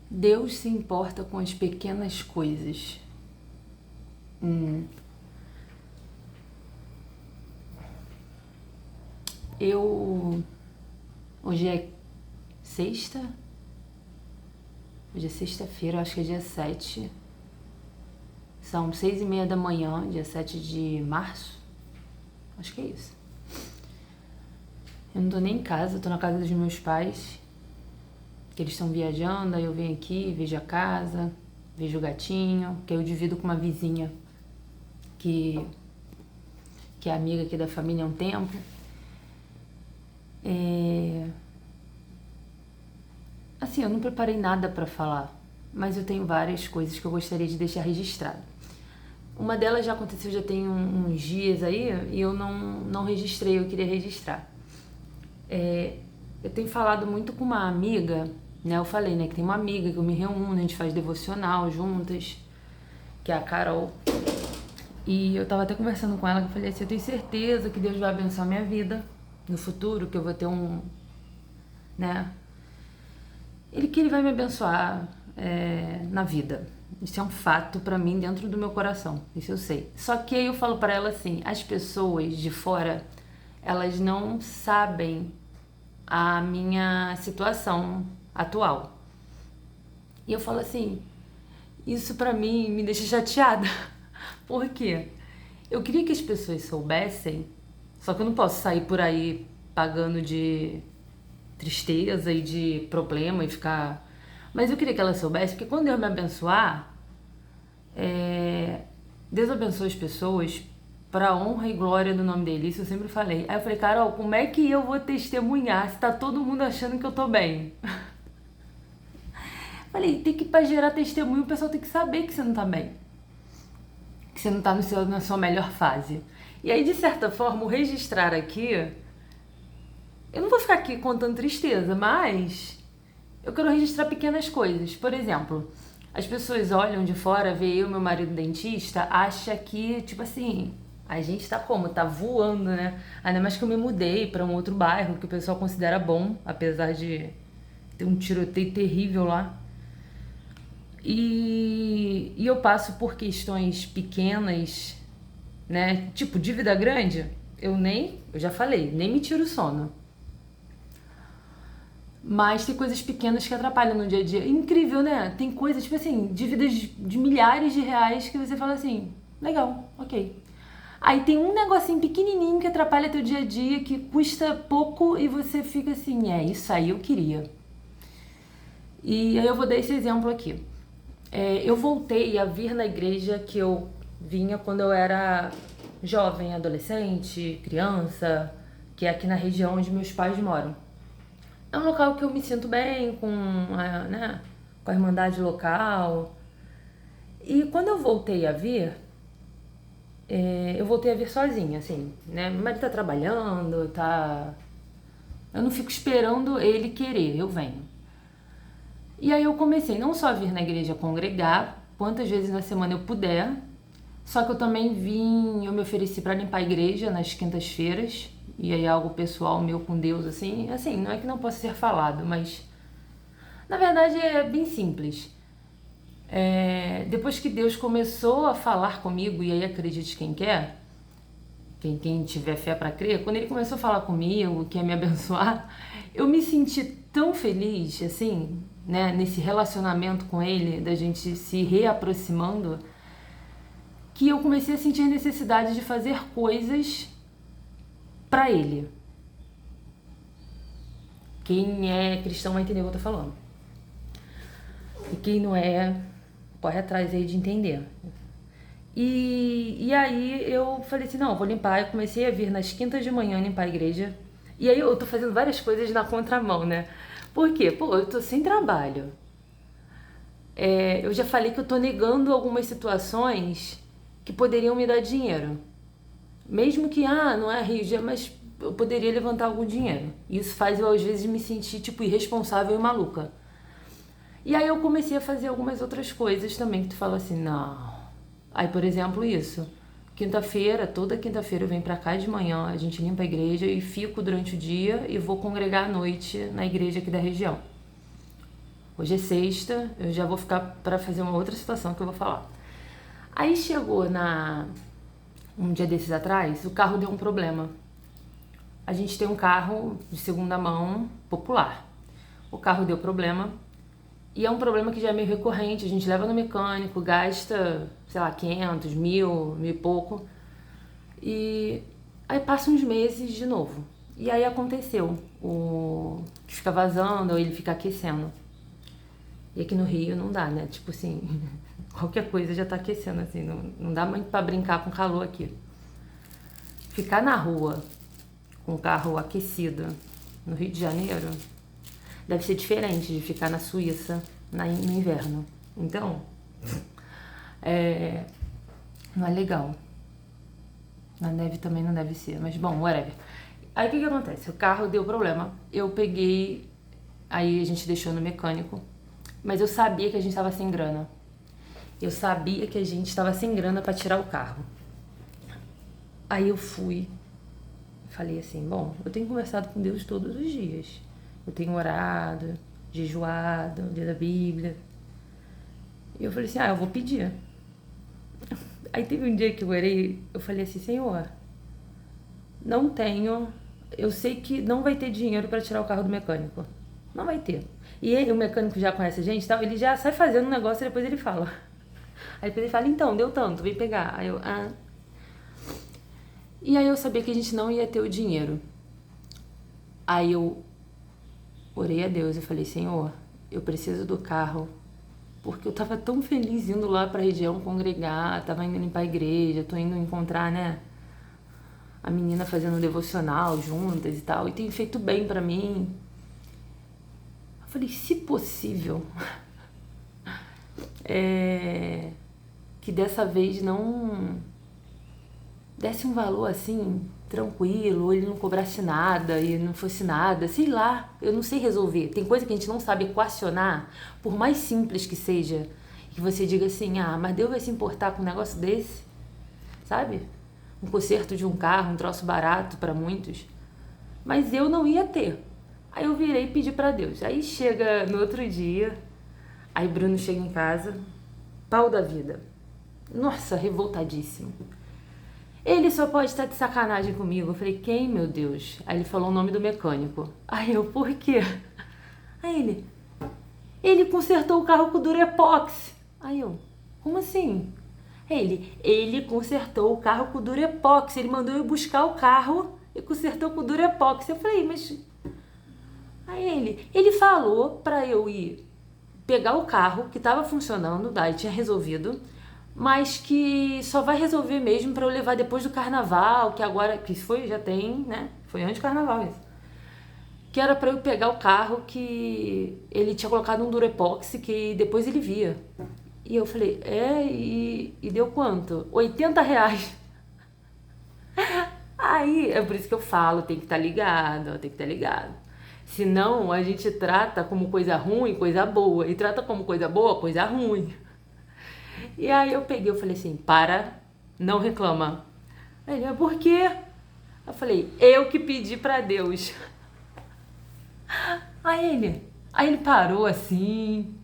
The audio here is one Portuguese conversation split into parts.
Deus se importa com as pequenas coisas. Eu... Hoje é sexta? Hoje é sexta-feira, acho que é dia 7. São 6:30 da manhã, dia 7 de março. Acho que é isso. Eu não tô nem em casa, eu tô na casa dos meus pais, que eles estão viajando, aí eu venho aqui, vejo a casa, vejo o gatinho, que eu divido com uma vizinha que é amiga aqui da família há um tempo. Assim, eu não preparei nada pra falar, mas eu tenho várias coisas que eu gostaria de deixar registrado. Uma delas já aconteceu, já tem uns dias aí, e eu não registrei, eu queria registrar. Eu tenho falado muito com uma amiga, né? Eu falei, né, que tem uma amiga que eu me reúno, a gente faz devocional juntas, que é a Carol. E eu tava até conversando com ela, que eu falei assim, eu tenho certeza que Deus vai abençoar minha vida no futuro, que eu vou ter né? Que ele vai me abençoar na vida. Isso é um fato pra mim dentro do meu coração, isso eu sei. Só que aí eu falo pra ela assim, as pessoas de fora, elas não sabem a minha situação atual. E eu falo assim, isso pra mim me deixa chateada. Por quê? Eu queria que as pessoas soubessem, só que eu não posso sair por aí pagando de tristeza e de problema e ficar... Mas eu queria que elas soubessem, porque quando Deus me abençoar, Deus abençoa as pessoas para a honra e glória do nome dele, isso eu sempre falei. Aí eu falei, Carol, como é que eu vou testemunhar se tá todo mundo achando que eu tô bem? Falei, tem que, pra gerar testemunho, o pessoal tem que saber que você não tá bem, que você não tá na sua melhor fase. E aí, de certa forma, o registrar aqui, eu não vou ficar aqui contando tristeza, mas eu quero registrar pequenas coisas. Por exemplo, as pessoas olham de fora, vê eu e meu marido dentista, acha que, tipo assim, a gente tá como? Tá voando, né? Ainda mais que eu me mudei pra um outro bairro que o pessoal considera bom, apesar de ter um tiroteio terrível lá. E eu passo por questões pequenas, né? Tipo, dívida grande, eu já falei, nem me tiro o sono. Mas tem coisas pequenas que atrapalham no dia a dia. Incrível, né? Tem coisas, tipo assim, dívidas de milhares de reais que você fala assim, legal, ok. Aí tem um negocinho pequenininho que atrapalha teu dia a dia, que custa pouco e você fica assim, isso aí eu queria. E aí eu vou dar esse exemplo aqui. Eu voltei a vir na igreja que eu vinha quando eu era jovem, adolescente, criança, que é aqui na região onde meus pais moram. É um local que eu me sinto bem, né, com a irmandade local. E quando eu voltei a vir, eu voltei a vir sozinha, assim, né? Meu marido tá trabalhando, eu não fico esperando ele querer, eu venho. E aí eu comecei não só a vir na igreja congregar, quantas vezes na semana eu puder, só que eu também eu me ofereci para limpar a igreja nas quintas-feiras, e aí é algo pessoal meu com Deus, assim, não é que não possa ser falado, mas na verdade é bem simples. Depois que Deus começou a falar comigo, e aí acredite quem quer, quem tiver fé para crer, quando ele começou a falar comigo, que ia me abençoar, eu me senti tão feliz, assim, né, nesse relacionamento com ele, da gente se reaproximando, que eu comecei a sentir a necessidade de fazer coisas para ele. Quem é cristão vai entender o que eu tô falando. E quem não é, corre atrás aí de entender. E aí eu falei assim, não, eu vou limpar. Eu comecei a vir nas quintas de manhã limpar a igreja. E aí eu tô fazendo várias coisas na contramão, né? Por quê? Pô, eu tô sem trabalho. Eu já falei que eu tô negando algumas situações que poderiam me dar dinheiro. Mesmo que, não é Rio, mas eu poderia levantar algum dinheiro. Isso faz eu, às vezes, me sentir, tipo, irresponsável e maluca. E aí eu comecei a fazer algumas outras coisas também, que tu fala assim, não. Aí, por exemplo, isso. Toda quinta-feira eu venho pra cá de manhã, a gente limpa a igreja e fico durante o dia e vou congregar à noite na igreja aqui da região. Hoje é sexta, eu já vou ficar pra fazer uma outra situação que eu vou falar. Aí chegou um dia desses atrás, o carro deu um problema. A gente tem um carro de segunda mão popular. O carro deu problema e é um problema que já é meio recorrente. A gente leva no mecânico, gasta, sei lá, 500, 1.000, 1.000 e pouco. E aí passa uns meses de novo. E aí aconteceu o que fica vazando ou ele fica aquecendo. E aqui no Rio não dá, né? Tipo assim, qualquer coisa já tá aquecendo, assim. Não dá muito pra brincar com calor aqui. Ficar na rua com o carro aquecido no Rio de Janeiro deve ser diferente de ficar na Suíça no inverno. Então, não é legal. Na neve também não deve ser, mas bom, whatever. Aí o que acontece? O carro deu problema. Eu peguei, aí a gente deixou no mecânico, mas eu sabia que a gente estava sem grana. Eu sabia que a gente estava sem grana para tirar o carro. Aí eu falei assim, bom, eu tenho conversado com Deus todos os dias. Eu tenho orado, jejuado, dia da Bíblia. E eu falei assim, eu vou pedir. Aí teve um dia que eu orei, eu falei assim, Senhor, não tenho, eu sei que não vai ter dinheiro para tirar o carro do mecânico. Não vai ter. E o mecânico já conhece a gente e tal, ele já sai fazendo um negócio e depois ele fala. Aí depois ele fala, então, deu tanto, vem pegar. Aí eu, E aí eu sabia que a gente não ia ter o dinheiro. Aí eu orei a Deus e falei, Senhor, eu preciso do carro, porque eu tava tão feliz indo lá pra região congregar, tava indo limpar a igreja, tô indo encontrar, né, a menina fazendo devocional juntas e tal, e tem feito bem pra mim. Eu falei, se possível, que dessa vez não desse um valor assim, tranquilo, ou ele não cobrasse nada e não fosse nada, sei lá, eu não sei resolver. Tem coisa que a gente não sabe equacionar, por mais simples que seja, que você diga assim, mas Deus vai se importar com um negócio desse, sabe? Um conserto de um carro, um troço barato para muitos, mas eu não ia ter. Aí eu virei e pedi para Deus. Aí chega no outro dia, aí Bruno chega em casa, pau da vida, nossa, revoltadíssimo. Ele só pode estar de sacanagem comigo. Eu falei, quem, meu Deus? Aí ele falou o nome do mecânico. Aí eu, por quê? Aí ele consertou o carro com Durepox. Aí eu, como assim? Ele consertou o carro com Durepox. Ele mandou eu buscar o carro e consertou com Durepox. Eu falei, mas... Aí ele falou pra eu ir pegar o carro que tava funcionando, daí tinha resolvido, mas que só vai resolver mesmo pra eu levar depois do carnaval, que agora, que foi, já tem, né? Foi antes do carnaval isso. Que era pra eu pegar o carro que ele tinha colocado um Durepox que depois ele via. E eu falei, e deu quanto? R$80. Aí, é por isso que eu falo, tem que estar ligado, tem que estar ligado. Senão a gente trata como coisa ruim, coisa boa, e trata como coisa boa, coisa ruim. E aí eu peguei, eu falei assim, não reclama. Aí ele, por quê? Eu falei, eu que pedi pra Deus. Aí ele parou assim.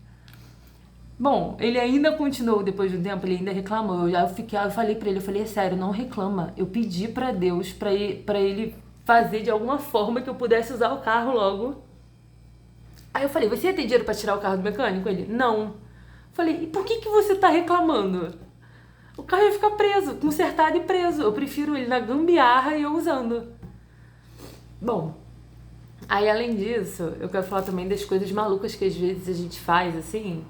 Bom, ele ainda continuou, depois de um tempo, ele ainda reclamou. Eu falei pra ele, é sério, não reclama. Eu pedi pra Deus, pra ele fazer de alguma forma que eu pudesse usar o carro logo. Aí eu falei, você ia ter dinheiro pra tirar o carro do mecânico? Ele, não. Falei, e por que você tá reclamando? O carro ia ficar preso, consertado e preso. Eu prefiro ele na gambiarra e eu usando. Bom, aí além disso, eu quero falar também das coisas malucas que às vezes a gente faz, assim.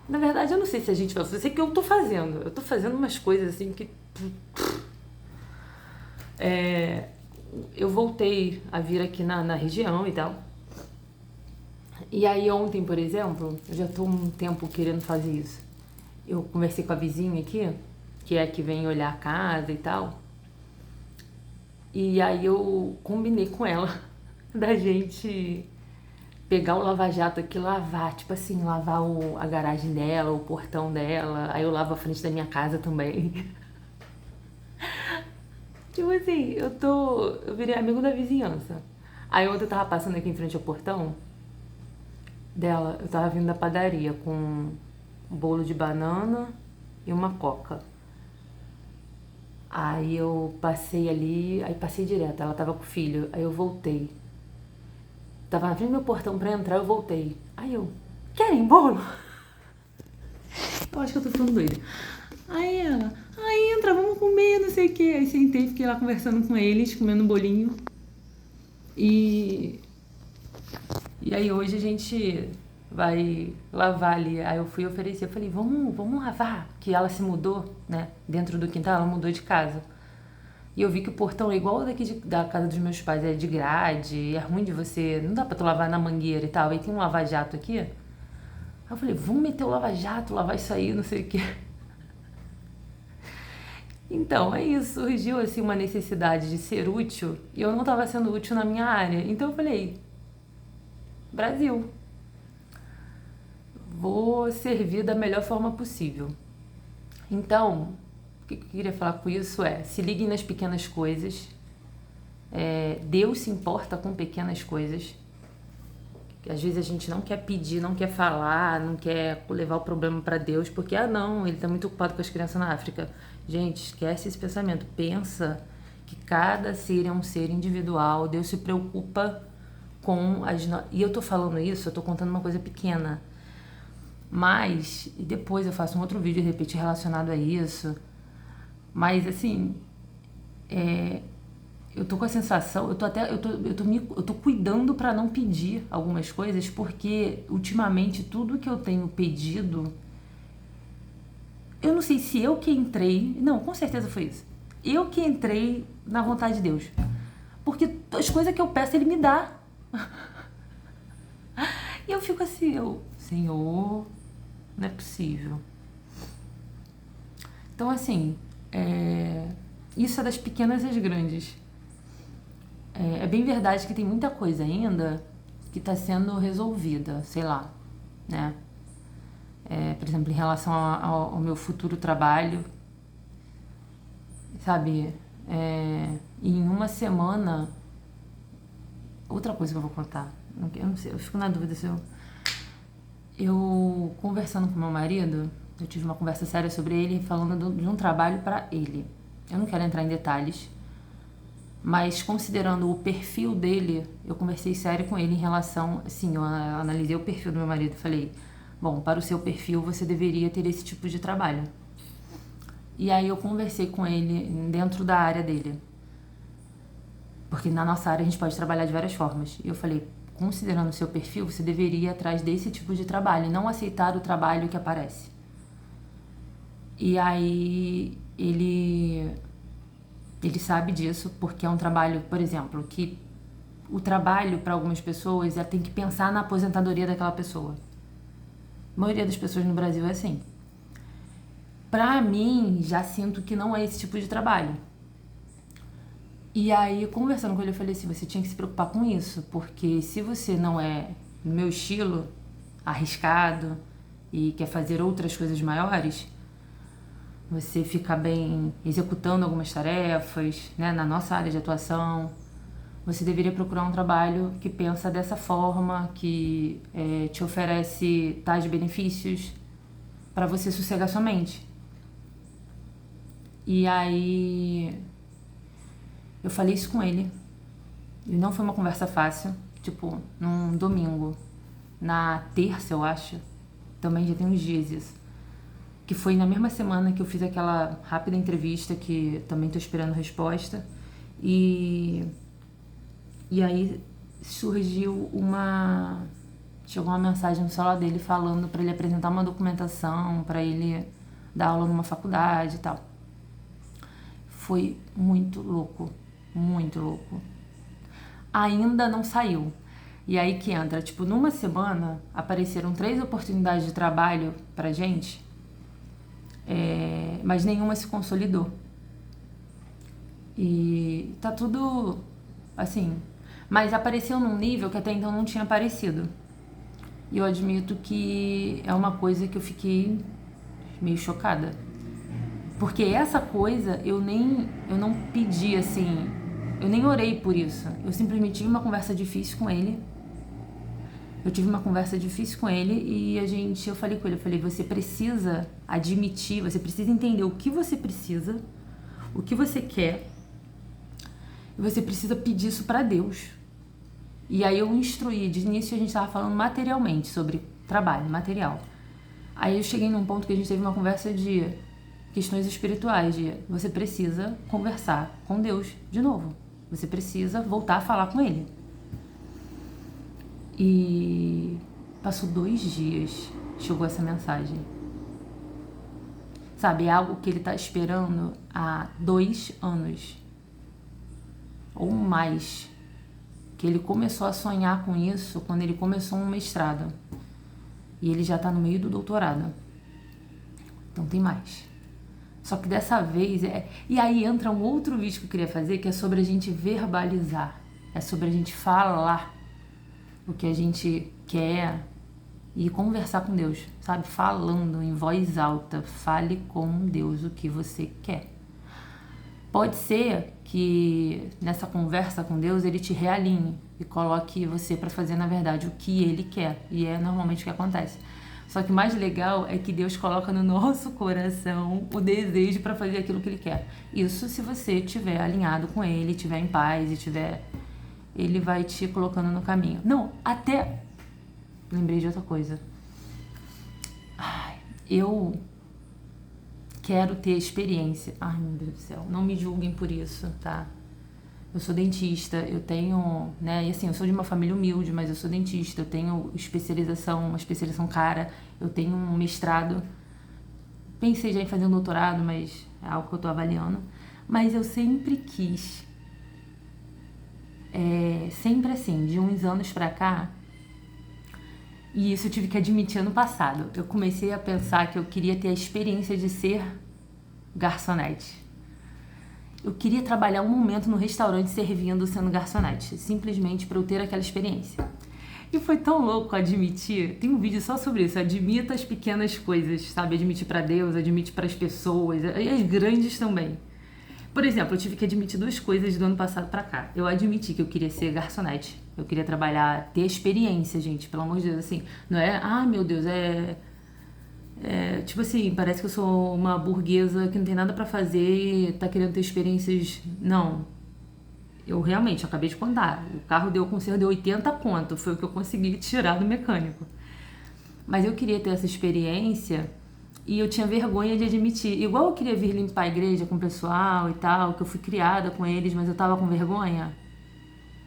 Na verdade, eu não sei se a gente faz, eu sei que eu tô fazendo. Eu tô fazendo umas coisas assim que... eu voltei a vir aqui na região e tal. E aí ontem, por exemplo, eu já tô um tempo querendo fazer isso. Eu conversei com a vizinha aqui, que é a que vem olhar a casa e tal. E aí eu combinei com ela da gente pegar o lava-jato aqui e lavar, tipo assim, lavar a garagem dela, o portão dela. Aí eu lavo a frente da minha casa também. Tipo assim, eu virei amigo da vizinhança. Aí ontem eu tava passando aqui em frente ao portão, dela, eu tava vindo da padaria com um bolo de banana e uma coca. Aí eu passei ali, aí passei direto, ela tava com o filho, aí eu voltei. Tava na frente do meu portão pra entrar, eu voltei. Aí eu, querem bolo? Eu acho que eu tô ficando doida. Aí ela, entra, vamos comer, não sei o que. Aí sentei, fiquei lá conversando com eles, comendo um bolinho. E aí hoje a gente vai lavar ali. Aí eu fui oferecer, eu falei, vamos lavar. Que ela se mudou, né? Dentro do quintal, ela mudou de casa. E eu vi que o portão é igual daqui da casa dos meus pais, é de grade, é ruim de você, não dá pra tu lavar na mangueira e tal. Aí tem um lava-jato aqui. Aí eu falei, vamos meter o lava-jato, lavar isso aí, não sei o quê. Então, é isso, surgiu assim uma necessidade de ser útil e eu não estava sendo útil na minha área. Então eu falei, Brasil, vou servir da melhor forma possível. Então, o que eu queria falar com isso é, se liguem nas pequenas coisas, Deus se importa com pequenas coisas. Às vezes a gente não quer pedir, não quer falar, não quer levar o problema para Deus, porque, não, ele está muito ocupado com as crianças na África. Gente, esquece esse pensamento. Pensa que cada ser é um ser individual. Deus se preocupa com as... E eu tô falando isso, eu tô contando uma coisa pequena. Mas, e depois eu faço um outro vídeo, de repente, relacionado a isso. Mas, assim, eu tô com a sensação, eu tô cuidando pra não pedir algumas coisas, porque ultimamente tudo que eu tenho pedido, eu não sei se eu que entrei, não, com certeza foi isso. Eu que entrei na vontade de Deus. Porque as coisas que eu peço, ele me dá. E eu fico assim, Senhor, não é possível. Então, assim, isso é das pequenas às grandes. É bem verdade que tem muita coisa ainda que está sendo resolvida, sei lá, né? Por exemplo, em relação ao meu futuro trabalho, sabe? Em uma semana... Outra coisa que eu vou contar, eu não sei, eu fico na dúvida se eu conversando com meu marido, eu tive uma conversa séria sobre ele, falando de um trabalho para ele. Eu não quero entrar em detalhes, mas considerando o perfil dele, eu conversei sério com ele em relação, assim, eu analisei o perfil do meu marido e falei, bom, para o seu perfil você deveria ter esse tipo de trabalho. E aí eu conversei com ele dentro da área dele, porque na nossa área a gente pode trabalhar de várias formas. E eu falei, considerando o seu perfil, você deveria ir atrás desse tipo de trabalho e não aceitar o trabalho que aparece. E aí ele sabe disso, porque é um trabalho, por exemplo, que o trabalho para algumas pessoas tem que pensar na aposentadoria daquela pessoa. A maioria das pessoas no Brasil é assim. Pra mim, já sinto que não é esse tipo de trabalho. E aí, conversando com ele, eu falei assim, você tinha que se preocupar com isso, porque se você não é, no meu estilo, arriscado e quer fazer outras coisas maiores, você fica bem executando algumas tarefas, né, na nossa área de atuação, você deveria procurar um trabalho que pensa dessa forma, que te oferece tais benefícios para você sossegar sua mente. E aí eu falei isso com ele, e não foi uma conversa fácil, tipo, num domingo, na terça eu acho, também já tem uns dias isso, que foi na mesma semana que eu fiz aquela rápida entrevista, que também tô esperando resposta, e aí chegou uma mensagem no celular dele falando para ele apresentar uma documentação, para ele dar aula numa faculdade e tal. Foi muito louco, muito louco. Ainda não saiu. E aí que entra, tipo, numa semana apareceram 3 oportunidades de trabalho pra gente, mas nenhuma se consolidou. E tá tudo assim, mas apareceu num nível que até então não tinha aparecido. E eu admito que é uma coisa que eu fiquei meio chocada. Porque essa coisa eu não pedi assim, eu nem orei por isso. Eu simplesmente tive uma conversa difícil com ele. Eu tive uma conversa difícil com ele e eu falei com ele, você precisa admitir, você precisa entender o que você precisa, o que você quer, e você precisa pedir isso pra Deus. E aí eu instruí, de início a gente estava falando materialmente, sobre trabalho, material. Aí eu cheguei num ponto que a gente teve uma conversa de questões espirituais, de você precisa conversar com Deus de novo. Você precisa voltar a falar com Ele. E passou 2 dias, chegou essa mensagem. Sabe, é algo que ele tá esperando há 2 anos. Ou mais. Que ele começou a sonhar com isso quando ele começou um mestrado. E ele já tá no meio do doutorado. Então tem mais. Só que dessa vez... E aí entra um outro vídeo que eu queria fazer, que é sobre a gente verbalizar. É sobre a gente falar o que a gente quer e conversar com Deus, sabe? Falando em voz alta. Fale com Deus o que você quer. Pode ser que nessa conversa com Deus ele te realinhe e coloque você para fazer, na verdade, o que ele quer. E é normalmente o que acontece. Só que o mais legal é que Deus coloca no nosso coração o desejo para fazer aquilo que ele quer. Isso se você estiver alinhado com ele, estiver em paz e ele vai te colocando no caminho. Não, até... Lembrei de outra coisa. Eu quero ter experiência. Ai, meu Deus do céu. Não me julguem por isso, tá? Eu sou dentista, eu tenho, né? E assim, eu sou de uma família humilde, mas eu sou dentista. Eu tenho uma especialização cara. Eu tenho um mestrado. Pensei já em fazer um doutorado, mas é algo que eu tô avaliando. Mas eu sempre quis... sempre assim, de uns anos pra cá, e isso eu tive que admitir ano passado, eu comecei a pensar que eu queria ter a experiência de ser garçonete. Eu queria trabalhar um momento no restaurante servindo, sendo garçonete, simplesmente para eu ter aquela experiência. E foi tão louco admitir, tem um vídeo só sobre isso, admita as pequenas coisas, sabe? Admitir para Deus, admitir para as pessoas, e as grandes também. Por exemplo, eu tive que admitir 2 coisas do ano passado pra cá. Eu admiti que eu queria ser garçonete. Eu queria trabalhar, ter experiência, gente. Pelo amor de Deus, assim. Não é, meu Deus, tipo assim, parece que eu sou uma burguesa que não tem nada pra fazer e tá querendo ter experiências. Não. Eu realmente, eu acabei de contar. O carro deu conserto de 80 conto. Foi o que eu consegui tirar do mecânico. Mas eu queria ter essa experiência... E eu tinha vergonha de admitir. Igual eu queria vir limpar a igreja com o pessoal e tal, que eu fui criada com eles, mas eu tava com vergonha.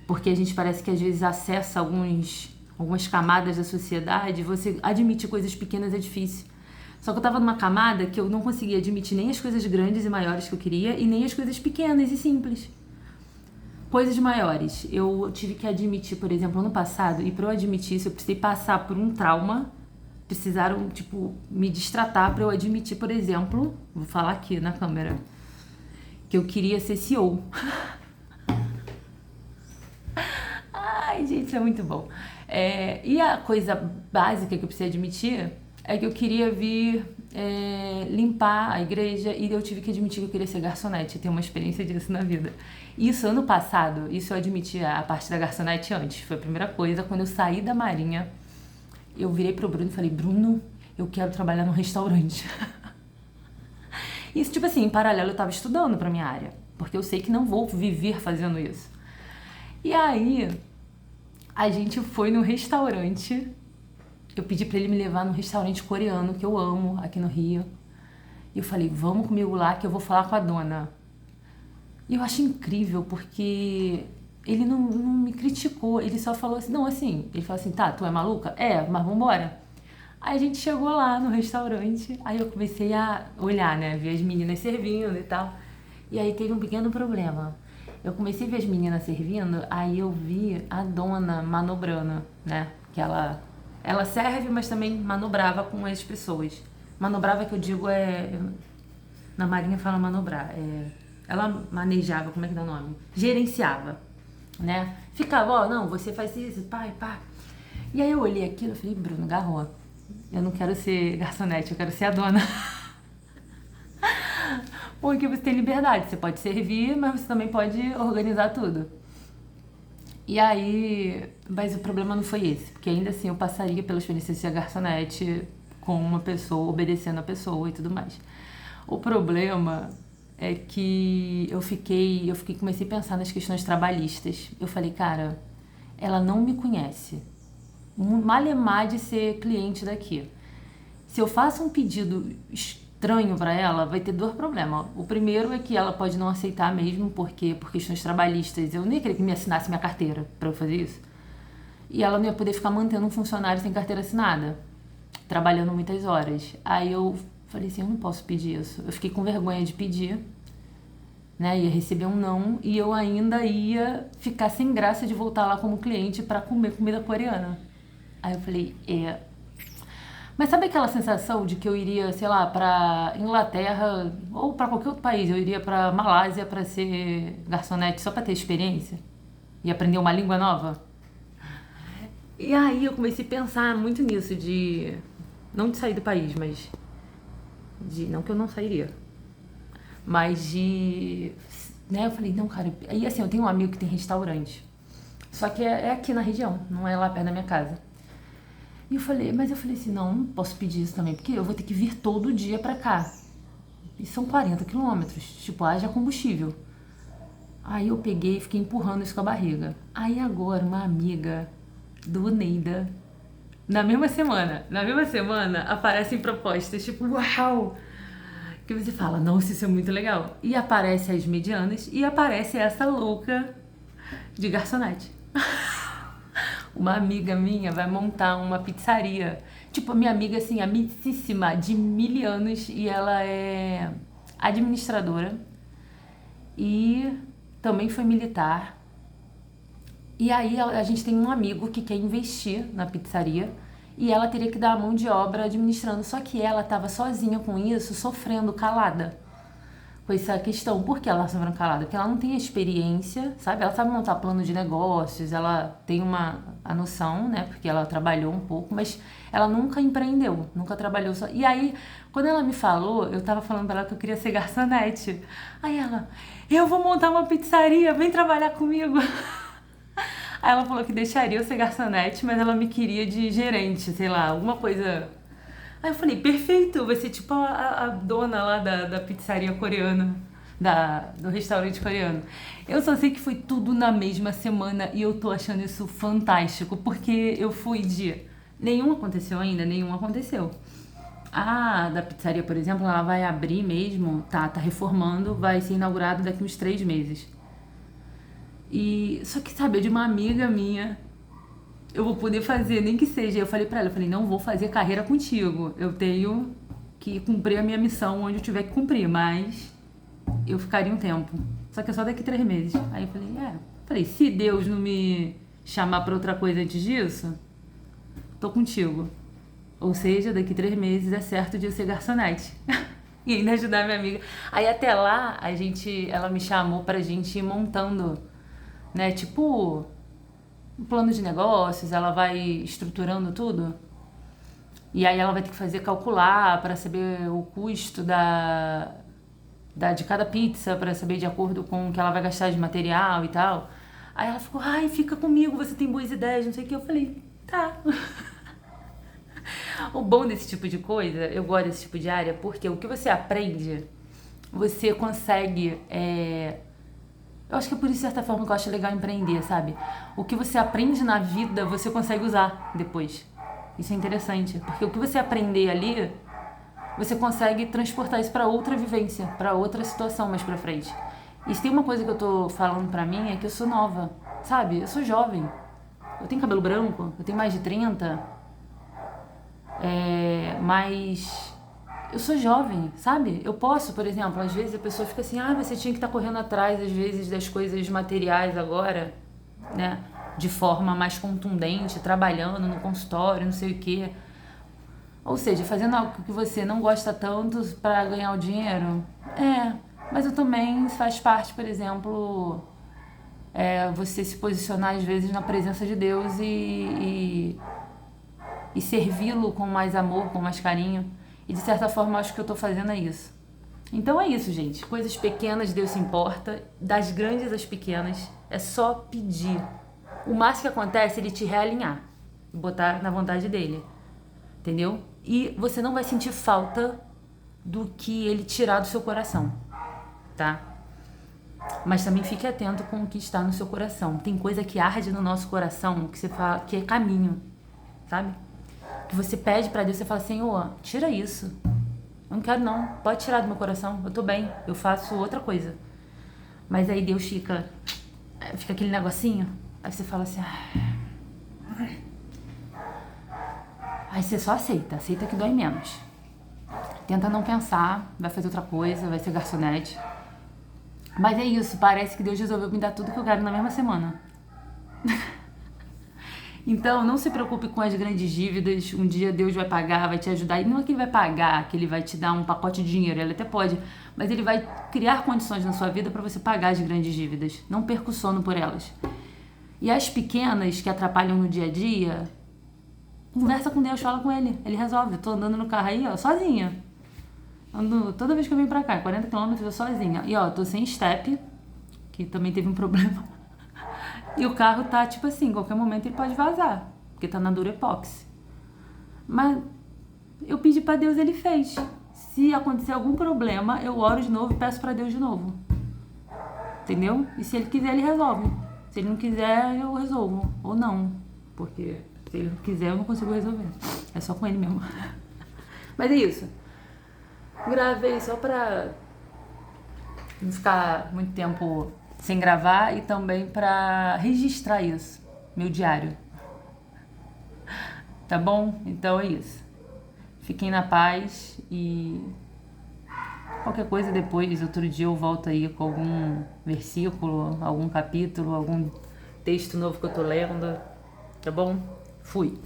Porque a gente parece que às vezes acessa algumas camadas da sociedade, você admitir coisas pequenas é difícil. Só que eu tava numa camada que eu não conseguia admitir nem as coisas grandes e maiores que eu queria, e nem as coisas pequenas e simples. Coisas maiores. Eu tive que admitir, por exemplo, ano passado, e pra eu admitir isso, eu precisei passar por um trauma. Precisaram, me destratar para eu admitir, por exemplo, vou falar aqui na câmera, que eu queria ser CEO. Ai, gente, isso é muito bom. E a coisa básica que eu precisei admitir é que eu queria vir limpar a igreja, e eu tive que admitir que eu queria ser garçonete, ter uma experiência disso na vida. Isso, ano passado, isso eu admiti a parte da garçonete antes. Foi a primeira coisa, quando eu saí da Marinha. Eu virei pro Bruno e falei, Bruno, eu quero trabalhar num restaurante. Isso, tipo assim, em paralelo eu tava estudando pra minha área, porque eu sei que não vou viver fazendo isso. E aí, a gente foi num restaurante, eu pedi pra ele me levar num restaurante coreano, que eu amo, aqui no Rio. E eu falei, vamos comigo lá que eu vou falar com a dona. E eu acho incrível, porque... Ele não me criticou, ele só falou assim, ele falou assim, tá, tu é maluca? Mas vambora. Aí a gente chegou lá no restaurante, aí eu comecei a olhar, né, ver as meninas servindo e tal. E aí teve um pequeno problema. Eu comecei a ver as meninas servindo, aí eu vi a dona manobrando, né, que ela serve, mas também manobrava com as pessoas. Manobrava, que eu digo, na Marinha fala manobrar, ela manejava, como é que dá o nome? Gerenciava. Né? Ficava, não, você faz isso, pá. E aí eu olhei aquilo e falei, Bruno, garrou. Eu não quero ser garçonete, eu quero ser a dona. Porque você tem liberdade, você pode servir, mas você também pode organizar tudo. E aí, mas o problema não foi esse, porque ainda assim eu passaria pela experiência de ser garçonete com uma pessoa, obedecendo a pessoa e tudo mais. O problema é que comecei a pensar nas questões trabalhistas. Eu falei, cara, ela não me conhece. Malemar de ser cliente daqui. Se eu faço um pedido estranho para ela, vai ter dois problemas. O primeiro é que ela pode não aceitar mesmo, porque por questões trabalhistas eu nem ia querer que me assinasse minha carteira para eu fazer isso. E ela não ia poder ficar mantendo um funcionário sem carteira assinada, trabalhando muitas horas. Aí eu falei assim, eu não posso pedir isso. Eu fiquei com vergonha de pedir, né? Ia receber um não e eu ainda ia ficar sem graça de voltar lá como cliente para comer comida coreana. Aí eu falei, Mas sabe aquela sensação de que eu iria, sei lá, pra Inglaterra ou pra qualquer outro país, eu iria pra Malásia pra ser garçonete só pra ter experiência e aprender uma língua nova? E aí eu comecei a pensar muito nisso, de não de sair do país, mas de não que eu não sairia, mas de, né, eu falei, não, cara, aí assim, eu tenho um amigo que tem restaurante, só que é aqui na região, não é lá perto da minha casa. E eu falei assim, não posso pedir isso também, porque eu vou ter que vir todo dia pra cá. E são 40 quilômetros, tipo, haja combustível. Aí eu peguei e fiquei empurrando isso com a barriga. Aí agora uma amiga do Neida, na mesma semana, aparecem propostas, tipo, uau! Que você fala, nossa, isso é muito legal. E aparece as medianas e aparece essa louca de garçonete. Uma amiga minha vai montar uma pizzaria. Tipo, a minha amiga, assim, amicíssima, de 1000 anos, e ela é administradora e também foi militar. E aí a gente tem um amigo que quer investir na pizzaria e ela teria que dar a mão de obra administrando. Só que ela estava sozinha com isso, sofrendo, calada com essa questão. Por que ela está sofrendo calada? Porque ela não tem experiência, sabe? Ela sabe montar plano de negócios, ela tem a noção, né? Porque ela trabalhou um pouco, mas ela nunca empreendeu, nunca trabalhou só. E aí, quando ela me falou, eu tava falando pra ela que eu queria ser garçonete. Aí ela, eu vou montar uma pizzaria, vem trabalhar comigo. Aí ela falou que deixaria eu ser garçonete, mas ela me queria de gerente, sei lá, alguma coisa. Aí eu falei, perfeito, vai ser tipo a dona lá da pizzaria coreana, do restaurante coreano. Eu só sei que foi tudo na mesma semana e eu tô achando isso fantástico, porque eu fui de... Nenhum aconteceu ainda, nenhum aconteceu. A da pizzaria, por exemplo, ela vai abrir mesmo, tá reformando, vai ser inaugurado daqui uns 3 meses. E só que, sabe, é de uma amiga minha, eu vou poder fazer, nem que seja. Eu falei pra ela, não vou fazer carreira contigo. Eu tenho que cumprir a minha missão onde eu tiver que cumprir, mas eu ficaria um tempo. Só que é só daqui 3 meses. Aí eu falei, se Deus não me chamar pra outra coisa antes disso, tô contigo. Ou seja, daqui 3 meses é certo de eu ser garçonete. E ainda ajudar minha amiga. Aí até lá, ela me chamou pra gente ir montando, né, tipo... um plano de negócios, ela vai estruturando tudo. E aí ela vai ter que calcular para saber o custo de cada pizza, para saber de acordo com o que ela vai gastar de material e tal. Aí ela ficou, fica comigo, você tem boas ideias, não sei o que. Eu falei, tá. O bom desse tipo de coisa, eu gosto desse tipo de área, porque o que você aprende, você consegue... Eu acho que é por isso, de certa forma, que eu acho legal empreender, sabe? O que você aprende na vida, você consegue usar depois. Isso é interessante, porque o que você aprender ali, você consegue transportar isso para outra vivência, para outra situação mais pra frente. E se tem uma coisa que eu tô falando pra mim, é que eu sou nova, sabe? Eu sou jovem. Eu tenho cabelo branco, eu tenho mais de 30. Mas... eu sou jovem, sabe? Eu posso, por exemplo, às vezes a pessoa fica assim, você tinha que estar correndo atrás, às vezes, das coisas materiais agora, né? De forma mais contundente, trabalhando no consultório, não sei o quê. Ou seja, fazendo algo que você não gosta tanto para ganhar o dinheiro. Mas eu também faz parte, por exemplo, você se posicionar às vezes na presença de Deus e servi-lo com mais amor, com mais carinho. E de certa forma, acho que eu tô fazendo isso. Então é isso, gente. Coisas pequenas, Deus se importa. Das grandes às pequenas, é só pedir. O máximo que acontece é ele te realinhar, botar na vontade dele, entendeu? E você não vai sentir falta do que ele tirar do seu coração, tá? Mas também fique atento com o que está no seu coração. Tem coisa que arde no nosso coração que você fala que é caminho, sabe? Que você pede pra Deus, você fala, Senhor, tira isso. Eu não quero não, pode tirar do meu coração, eu tô bem, eu faço outra coisa. Mas aí Deus fica aquele negocinho, aí você fala assim, aí você só aceita que dói menos. Tenta não pensar, vai fazer outra coisa, vai ser garçonete. Mas é isso, parece que Deus resolveu me dar tudo que eu quero na mesma semana. Então, não se preocupe com as grandes dívidas. Um dia Deus vai pagar, vai te ajudar. E não é que ele vai pagar, que ele vai te dar um pacote de dinheiro. Ele até pode, mas ele vai criar condições na sua vida para você pagar as grandes dívidas. Não perca o sono por elas. E as pequenas que atrapalham no dia a dia, conversa com Deus, fala com ele. Ele resolve. Eu tô andando no carro aí, ó, sozinha. Ando, toda vez que eu venho pra cá, 40 km eu sozinha. E ó, tô sem step, que também teve um problema. E o carro tá tipo assim, em qualquer momento ele pode vazar, porque tá na Durepox. Mas eu pedi pra Deus, ele fez. Se acontecer algum problema, eu oro de novo e peço pra Deus de novo. Entendeu? E se ele quiser, ele resolve. Se ele não quiser, eu resolvo. Ou não. Porque se ele não quiser, eu não consigo resolver. É só com ele mesmo. Mas é isso. Gravei só pra não ficar muito tempo sem gravar e também pra registrar isso, meu diário. Tá bom? Então é isso. Fiquem na paz e qualquer coisa depois, outro dia eu volto aí com algum versículo, algum capítulo, algum texto novo que eu tô lendo. Tá bom? Fui.